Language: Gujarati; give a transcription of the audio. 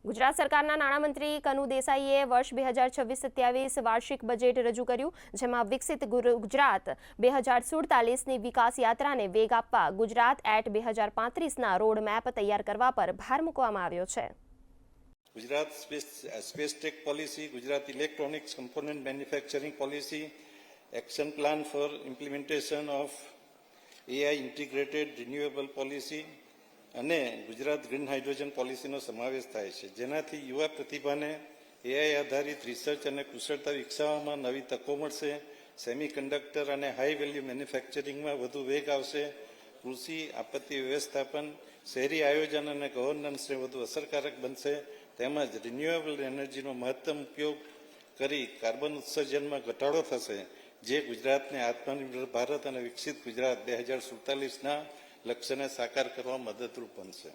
ગુજરાત સરકારના નાણામંત્રી કનુ દેસાઈએ વર્ષ 2026-27 વાર્ષિક બજેટ રજૂ કર્યું, જેમાં વિકસિત ગુજરાત 2047ની વિકાસ યાત્રાને વેગ આપવા ગુજરાત એટ 2035ના રોડ મેપ તૈયાર કરવા પર ભાર મૂકવામાં આવ્યો છે. Gujarat space tech policy, Gujarat electronics component manufacturing policy, action plan for implementation of AI integrated renewable policy અને ગુજરાત ગ્રીન હાઇડ્રોજન પોલિસીનો સમાવેશ થાય છે, જેનાથી યુવા પ્રતિભાને AI આધારિત રિસર્ચ અને કુશળતા વિકસાવવામાં નવી તકો મળશે, સેમિકન્ડક્ટર અને હાઈ વેલ્યુ મેન્યુફેક્ચરિંગમાં વધુ વેગ આવશે, કૃષિ, આપત્તિ વ્યવસ્થાપન, શહેરી આયોજન અને ગવર્નન્સને વધુ અસરકારક બનશે, તેમજ રિન્યુએબલ એનર્જીનો મહત્તમ ઉપયોગ કરી કાર્બન ઉત્સર્જનમાં ઘટાડો થશે, જે ગુજરાતને આત્મનિર્ભર ભારત અને વિકસિત ગુજરાત 2047ના લક્ષ્યને સાકાર કરવા મદદરૂપ બનશે.